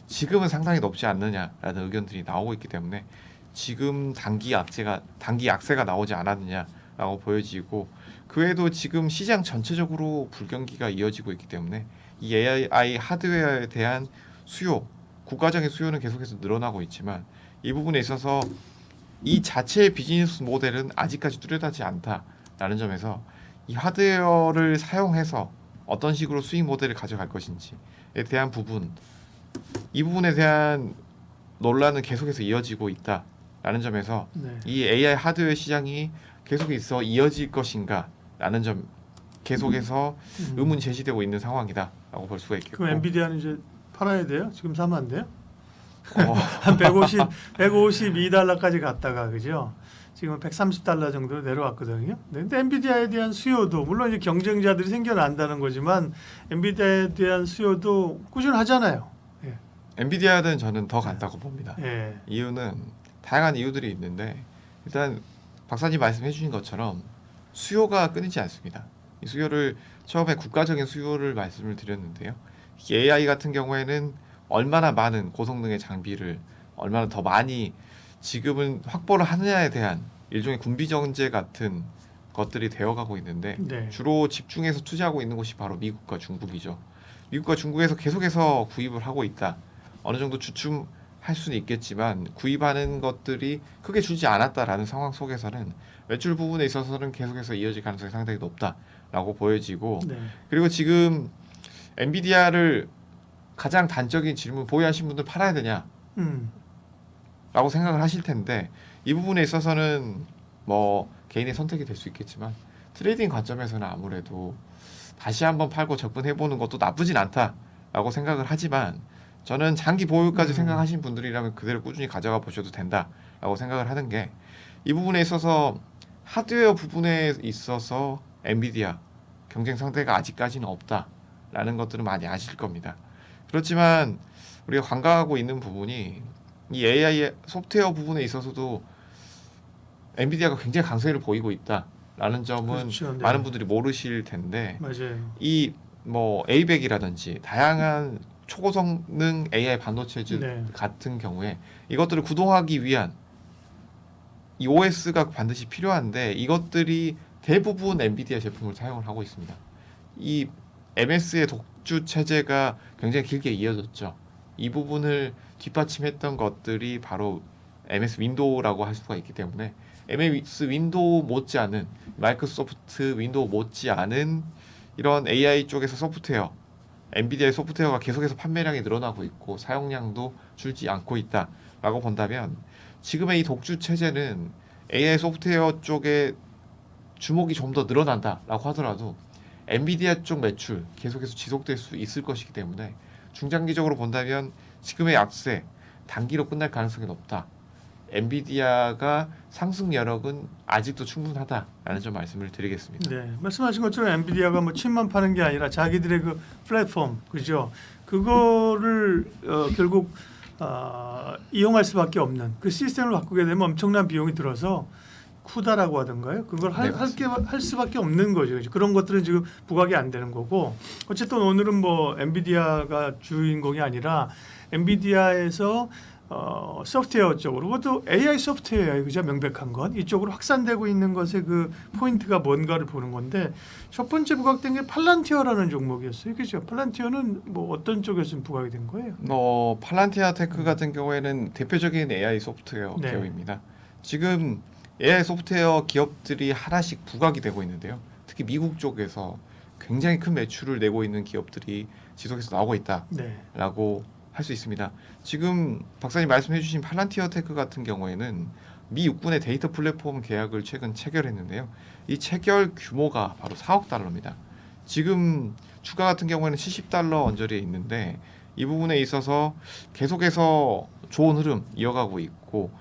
지금은 상당히 높지 않느냐라는 의견들이 나오고 있기 때문에 지금 단기 약세가 나오지 않았느냐라고 보여지고 그 외에도 지금 시장 전체적으로 불경기가 이어지고 있기 때문에 이 AI 하드웨어에 대한 수요, 국가적인 수요는 계속해서 늘어나고 있지만 이 부분에 있어서 이 자체의 비즈니스 모델은 아직까지 뚜렷하지 않다라는 점에서 이 하드웨어를 사용해서 어떤 식으로 수익 모델을 가져갈 것인지에 대한 부분, 이 부분에 대한 논란은 계속해서 이어지고 있다라는 점에서 네. 이 AI 하드웨어 시장이 계속해서 이어질 것인가라는 점 계속해서 의문이 제기되고 있는 상황이다라고 볼 수가 있겠고. 그럼 엔비디아는 이제 팔아야 돼요? 지금 사면 안 돼요? 어, 한 152달러까지 갔다가 그죠? 지금 130달러 정도로 내려왔거든요. 근데 엔비디아에 대한 수요도 물론 이제 경쟁자들이 생겨난다는 거지만 엔비디아에 대한 수요도 꾸준하잖아요. 예. 엔비디아는 저는 더 간다고 봅니다. 예. 이유는 다양한 이유들이 있는데 일단 박사님 말씀해 주신 것처럼 수요가 끊이지 않습니다. 이 수요를 처음에 국가적인 수요를 말씀을 드렸는데요. 이 AI 같은 경우에는 얼마나 많은 고성능의 장비를 얼마나 더 많이 지금은 확보를 하느냐에 대한 일종의 군비 정제 같은 것들이 되어가고 있는데 네. 주로 집중해서 투자하고 있는 곳이 바로 미국과 중국이죠. 미국과 중국에서 계속해서 구입을 하고 있다. 어느 정도 주춤할 수는 있겠지만 구입하는 것들이 크게 줄지 않았다라는 상황 속에서는 매출 부분에 있어서는 계속해서 이어질 가능성이 상당히 높다라고 보여지고 네. 그리고 지금 엔비디아를 가장 단적인 질문 보유하신 분들 팔아야 되냐? 라고 생각을 하실 텐데 이 부분에 있어서는 뭐 개인의 선택이 될 수 있겠지만 트레이딩 관점에서는 아무래도 다시 한번 팔고 접근해보는 것도 나쁘진 않다라고 생각을 하지만 저는 장기 보유까지 생각하신 분들이라면 그대로 꾸준히 가져가 보셔도 된다라고 생각을 하는 게 이 부분에 있어서 하드웨어 부분에 있어서 엔비디아 경쟁 상대가 아직까지는 없다. 있다라는 것들은 많이 아실 겁니다. 그렇지만 우리가 관가하고 있는 부분이 이 AI 소프트웨어 부분에 있어서도 엔비디아가 굉장히 강세를 보이고 있다라는 점은 그렇죠. 네. 많은 분들이 모르실 텐데 맞아요. 이 뭐 에이백이라든지 다양한 초고성능 AI 반도체들 네. 같은 경우에 이것들을 구동하기 위한 이 OS가 반드시 필요한데 이것들이 대부분 엔비디아 제품을 사용을 하고 있습니다. 이 MS의 독주 체제가 굉장히 길게 이어졌죠. 이 부분을 뒷받침했던 것들이 바로 MS 윈도우라고 할 수가 있기 때문에 MS 윈도우 못지않은 마이크로소프트 윈도우 못지않은 이런 AI 쪽에서 소프트웨어 엔비디아의 소프트웨어가 계속해서 판매량이 늘어나고 있고 사용량도 줄지 않고 있다라고 본다면 지금의 이 독주 체제는 AI 소프트웨어 쪽에 주목이 좀 더 늘어난다라고 하더라도 엔비디아 쪽 매출 계속해서 지속될 수 있을 것이기 때문에 중장기적으로 본다면 지금의 약세 단기로 끝날 가능성이 높다. 엔비디아가 상승 여력은 아직도 충분하다라는 점 말씀을 드리겠습니다. 네, 말씀하신 것처럼 엔비디아가 뭐 칩만 파는 게 아니라 자기들의 그 플랫폼, 그죠? 그거를 결국 이용할 수밖에 없는 그 시스템을 바꾸게 되면 엄청난 비용이 들어서 쿠다라고 하던가요? 그걸 네, 할 수밖에 없는 거죠. 그죠? 그런 것들은 지금 부각이 안 되는 거고 어쨌든 오늘은 뭐 엔비디아가 주인공이 아니라 엔비디아에서 소프트웨어 쪽으로 그것도 AI 소프트웨어예요. 그죠? 명백한 것 이쪽으로 확산되고 있는 것의 그 포인트가 뭔가를 보는 건데 첫 번째 부각된 게 팔란티어라는 종목이었어요. 그죠? 팔란티어는 뭐 어떤 쪽에서 부각이 된 거예요? 팔란티아 테크 같은 경우에는 대표적인 AI 소프트웨어 네. 기업입니다. 지금 AI 소프트웨어 기업들이 하나씩 부각이 되고 있는데요. 특히 미국 쪽에서 굉장히 큰 매출을 내고 있는 기업들이 지속해서 나오고 있다라고 네. 할 수 있습니다. 지금 박사님 말씀해주신 팔란티어 테크 같은 경우에는 미 육군의 데이터 플랫폼 계약을 최근 체결했는데요. 이 체결 규모가 바로 4억 달러입니다. 지금 주가 같은 경우에는 70달러 언저리에 있는데 이 부분에 있어서 계속해서 좋은 흐름 이어가고 있고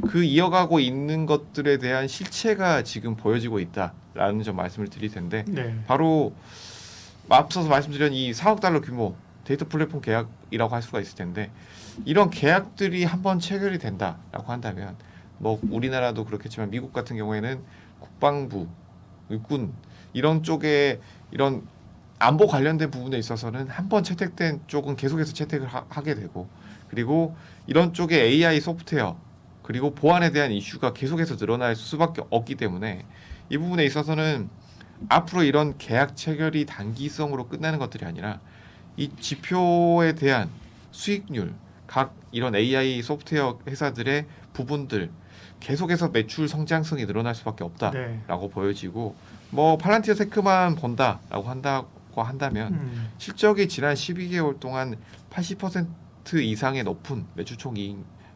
그 이어가고 있는 것들에 대한 실체가 지금 보여지고 있다라는 점 말씀을 드릴 텐데 네. 바로 앞서서 말씀드린 이 4억 달러 규모 데이터 플랫폼 계약이라고 할 수가 있을 텐데 이런 계약들이 한번 체결이 된다라고 한다면 뭐 우리나라도 그렇겠지만 미국 같은 경우에는 국방부, 육군 이런 쪽에 이런 안보 관련된 부분에 있어서는 한번 채택된 쪽은 계속해서 채택을 하게 되고 그리고 이런 쪽에 AI 소프트웨어 그리고 보안에 대한 이슈가 계속해서 늘어날 수밖에 없기 때문에 이 부분에 있어서는 앞으로 이런 계약 체결이 단기성으로 끝나는 것들이 아니라 이 지표에 대한 수익률, 각 이런 AI 소프트웨어 회사들의 부분들 계속해서 매출 성장성이 늘어날 수밖에 없다라고 네. 보여지고 뭐 팔란티어 테크만 본다라고 한다면 실적이 지난 12개월 동안 80% 이상의 높은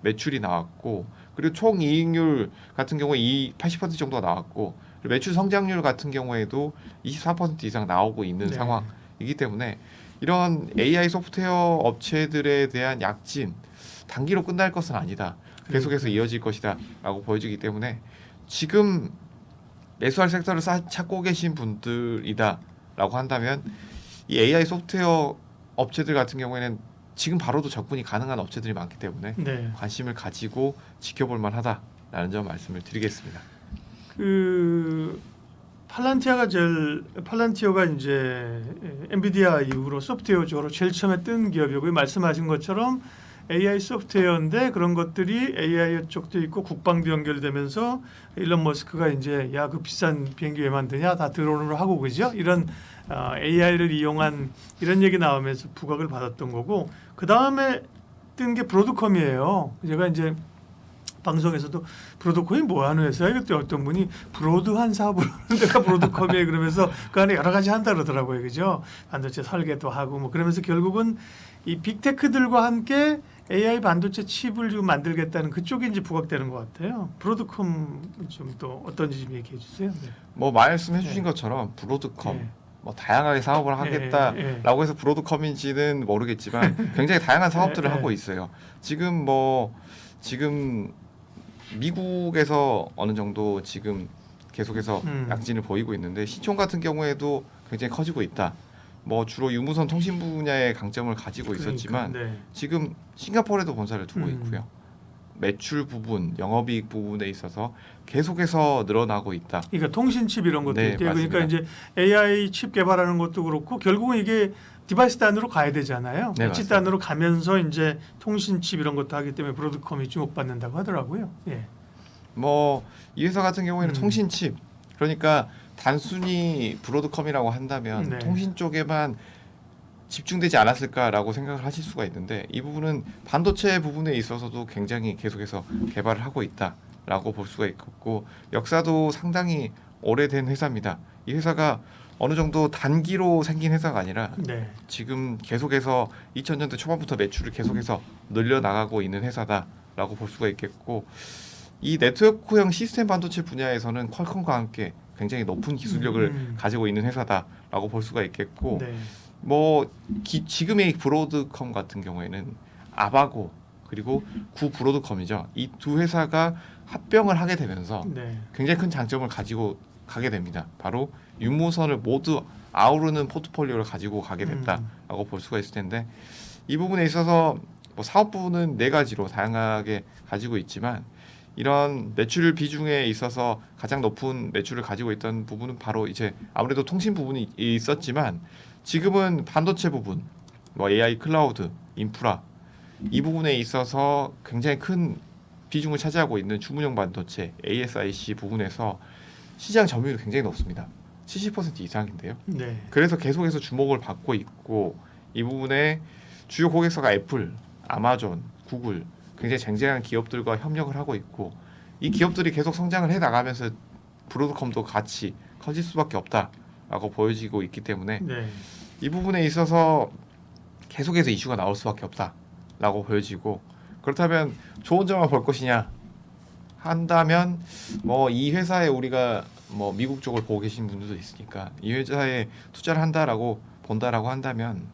매출이 나왔고 그리고 총 이익률 같은 경우에 80% 정도가 나왔고 그리고 매출 성장률 같은 경우에도 24% 이상 나오고 있는 네. 상황이기 때문에 이런 AI 소프트웨어 업체들에 대한 약진 단기로 끝날 것은 아니다. 계속해서 이어질 것이다라고 보여지기 때문에 지금 매수할 섹터를 찾고 계신 분들이다라고 한다면 이 AI 소프트웨어 업체들 같은 경우에는 지금 바로도 접근이 가능한 업체들이 많기 때문에 네. 관심을 가지고 지켜볼 만하다라는 점 말씀을 드리겠습니다. 그 팔란티어가 이제 엔비디아 이후로 소프트웨어 쪽으로 제일 처음에 뜬 기업이고요. 말씀하신 것처럼 AI 소프트웨어인데 그런 것들이 AI 쪽도 있고 국방도 연결되면서 일론 머스크가 이제 야 그 비싼 비행기 왜 만드냐 다 드론으로 하고 그죠? 이런 AI를 이용한 이런 얘기 나오면서 부각을 받았던 거고 그 다음에 뜬 게 브로드컴이에요. 제가 이제 방송에서도 브로드컴이 뭐 하는 회사야? 그때 어떤 분이 브로드한 사업을 하는 데가 브로드컴이에요. 그러면서 그 안에 여러 가지 한다 그러더라고요. 그죠? 반도체 설계도 하고 뭐 그러면서 결국은 이 빅테크들과 함께 AI 반도체 칩을 지금 만들겠다는 그쪽이 이제 부각되는 것 같아요. 브로드컴 좀 또 어떤지 좀 얘기해 주세요. 네. 뭐 말씀해 주신 네. 것처럼 브로드컴 네. 뭐 다양하게 사업을 하겠다라고 해서 브로드컴인지는 모르겠지만 굉장히 다양한 사업들을 하고 있어요. 지금 미국에서 어느 정도 지금 계속해서 약진을 보이고 있는데 시총 같은 경우에도 굉장히 커지고 있다. 뭐 주로 유무선 통신 분야의 강점을 가지고 있었지만 네. 지금 싱가포르에도 본사를 두고 음. 있고요. 매출 부분, 영업이익 부분에 있어서 계속해서 늘어나고 있다. 그러니까 통신칩 이런 것도 네, 있대요. 그러니까 맞습니다. 이제 AI 칩 개발하는 것도 그렇고 결국은 이게 디바이스 단으로 가야 되잖아요. 네, 배치 맞습니다. 단으로 가면서 이제 통신칩 이런 것도 하기 때문에 브로드컴이 주목받는다고 하더라고요. 예. 뭐 이 회사 같은 경우에는 음. 통신칩, 그러니까 단순히 브로드컴이라고 한다면 네. 통신 쪽에만 집중되지 않았을까라고 생각을 하실 수가 있는데 이 부분은 반도체 부분에 있어서도 굉장히 계속해서 개발을 하고 있다라고 볼 수가 있고 역사도 상당히 오래된 회사입니다. 이 회사가 어느 정도 단기로 생긴 회사가 아니라 네. 지금 계속해서 2000년대 초반부터 매출을 계속해서 늘려나가고 있는 회사다라고 볼 수가 있겠고 이 네트워크형 시스템 반도체 분야에서는 퀄컴과 함께 굉장히 높은 기술력을 가지고 있는 회사다라고 볼 수가 있겠고 네. 뭐 지금의 브로드컴 같은 경우에는 아바고 그리고 구 브로드컴이죠. 이 두 회사가 합병을 하게 되면서 네. 굉장히 큰 장점을 가지고 가게 됩니다. 바로 유무선을 모두 아우르는 포트폴리오를 가지고 가게 됐다라고 볼 수가 있을 텐데 이 부분에 있어서 뭐 사업 부분은 네 가지로 다양하게 가지고 있지만 이런 매출 비중에 있어서 가장 높은 매출을 가지고 있던 부분은 바로 이제 아무래도 통신 부분이 있었지만 지금은 반도체 부분, 뭐 AI 클라우드, 인프라 이 부분에 있어서 굉장히 큰 비중을 차지하고 있는 주문형 반도체 ASIC 부분에서 시장 점유율이 굉장히 높습니다. 70% 이상인데요. 네. 그래서 계속해서 주목을 받고 있고 이 부분에 주요 고객사가 애플, 아마존, 구글 굉장히 쟁쟁한 기업들과 협력을 하고 있고 이 기업들이 계속 성장을 해 나가면서 브로드컴도 같이 커질 수밖에 없다라고 보여지고 있기 때문에 네. 이 부분에 있어서 계속해서 이슈가 나올 수밖에 없다라고 보여지고 그렇다면 좋은 점만 볼 것이냐 한다면 뭐 이 회사에 우리가 뭐 미국 쪽을 보고 계신 분들도 있으니까 이 회사에 투자를 한다라고 본다라고 한다면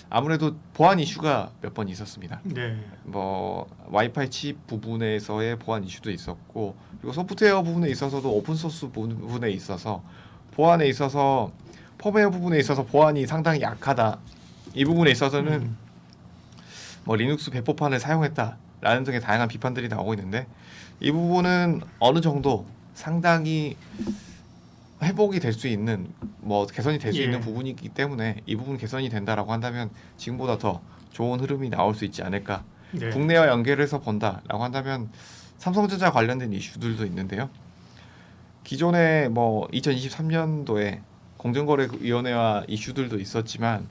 아무래도 보안 이슈가 몇 번 있었습니다. 네. 뭐 와이파이 칩 부분에서의 보안 이슈도 있었고 그리고 소프트웨어 부분에 있어서도 오픈 소스 부분에 있어서 보안에 있어서 펌웨어 부분에 있어서 보안이 상당히 약하다. 이 부분에 있어서는 뭐 리눅스 배포판을 사용했다라는 등의 다양한 비판들이 나오고 있는데 이 부분은 어느 정도 상당히 회복이 될 수 있는 뭐 개선이 될 수 예. 있는 부분이기 때문에 이 부분 개선이 된다라고 한다면 지금보다 더 좋은 흐름이 나올 수 있지 않을까. 네. 국내와 연결해서 본다라고 한다면 삼성전자 관련된 이슈들도 있는데요. 기존에 뭐 2023년도에 공정거래위원회와 이슈들도 있었지만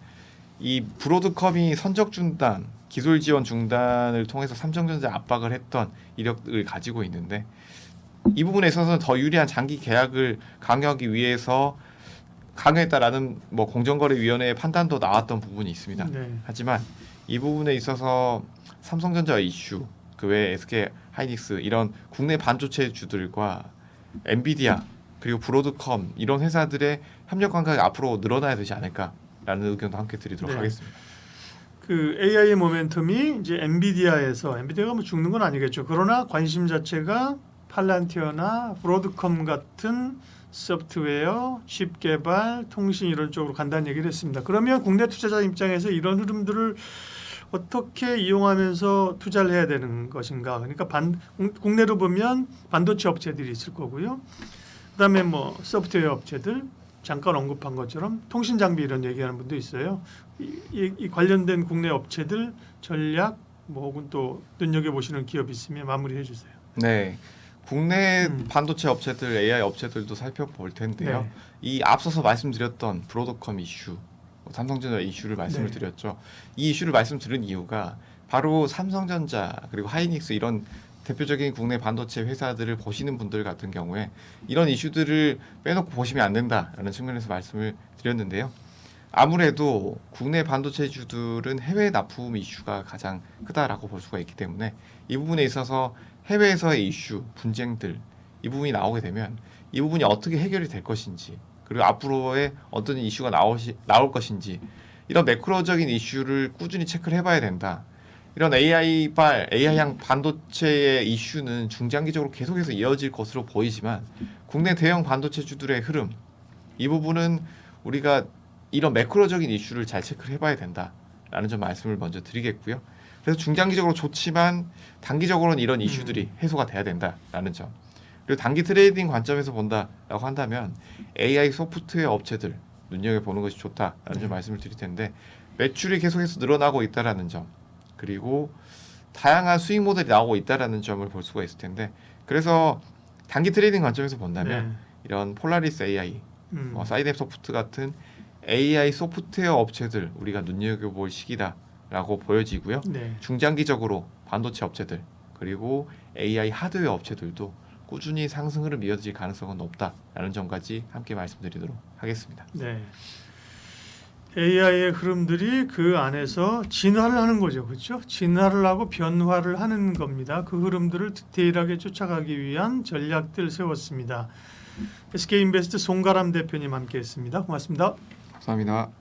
이 브로드컴이 선적 중단, 기술 지원 중단을 통해서 삼성전자 압박을 했던 이력을 가지고 있는데 이 부분에 있어서는 더 유리한 장기 계약을 강요하기 위해서 강요했다라는 뭐 공정거래위원회의 판단도 나왔던 부분이 있습니다. 네. 하지만 이 부분에 있어서 삼성전자 이슈, 그 외에 SK 하이닉스 이런 국내 반도체주들과 엔비디아 그리고 브로드컴 이런 회사들의 협력 관계가 앞으로 늘어나야 되지 않을까라는 의견도 함께 드리도록 네. 하겠습니다. 그 AI의 모멘텀이 이제 엔비디아가 뭐 죽는 건 아니겠죠. 그러나 관심 자체가 팔란티어나 브로드컴 같은 소프트웨어, 칩 개발, 통신 이런 쪽으로 간다는 얘기를 했습니다. 그러면 국내 투자자 입장에서 이런 흐름들을 어떻게 이용하면서 투자를 해야 되는 것인가? 그러니까 국내로 보면 반도체 업체들이 있을 거고요. 그다음에 뭐 소프트웨어 업체들 잠깐 언급한 것처럼 통신 장비 이런 얘기하는 분도 있어요. 이 관련된 국내 업체들 전략 뭐 혹은 또 눈여겨 보시는 기업 있으면 마무리해 주세요. 네. 국내 반도체 업체들, AI 업체들도 살펴볼 텐데요. 네. 이 앞서서 말씀드렸던 브로드컴 이슈, 삼성전자 이슈를 말씀을 네. 드렸죠. 이 이슈를 말씀드린 이유가 바로 삼성전자 그리고 하이닉스 이런 대표적인 국내 반도체 회사들을 보시는 분들 같은 경우에 이런 이슈들을 빼놓고 보시면 안 된다라는 측면에서 말씀을 드렸는데요. 아무래도 국내 반도체주들은 해외 납품 이슈가 가장 크다라고 볼 수가 있기 때문에 이 부분에 있어서 해외에서의 이슈, 분쟁들 이 부분이 나오게 되면 이 부분이 어떻게 해결이 될 것인지 그리고 앞으로의 어떤 이슈가 나올 것인지 이런 매크로적인 이슈를 꾸준히 체크를 해봐야 된다. 이런 AI향 반도체의 이슈는 중장기적으로 계속해서 이어질 것으로 보이지만 국내 대형 반도체주들의 흐름 이 부분은 우리가 이런 매크로적인 이슈를 잘 체크를 해봐야 된다라는 점 말씀을 먼저 드리겠고요. 그래서 중장기적으로 좋지만 단기적으로는 이런 이슈들이 해소가 돼야 된다라는 점. 그리고 단기 트레이딩 관점에서 본다라고 한다면 AI 소프트웨어 업체들 눈여겨보는 것이 좋다라는 점 말씀을 드릴 텐데 매출이 계속해서 늘어나고 있다라는 점 그리고 다양한 수익 모델이 나오고 있다라는 점을 볼 수가 있을 텐데 그래서 단기 트레이딩 관점에서 본다면 네. 이런 폴라리스 AI, 사이드앱 소프트 같은 AI 소프트웨어 업체들 우리가 눈여겨볼 시기다라고 보여지고요. 네. 중장기적으로 반도체 업체들 그리고 AI 하드웨어 업체들도 꾸준히 상승 흐름 이어질 가능성은 높다라는 점까지 함께 말씀드리도록 하겠습니다. 네. AI의 흐름들이 그 안에서 진화를 하는 거죠. 그렇죠? 진화를 하고 변화를 하는 겁니다. 그 흐름들을 디테일하게 쫓아가기 위한 전략들 세웠습니다. SK인베스트 송가람 대표님 함께했습니다. 고맙습니다. 감사합니다.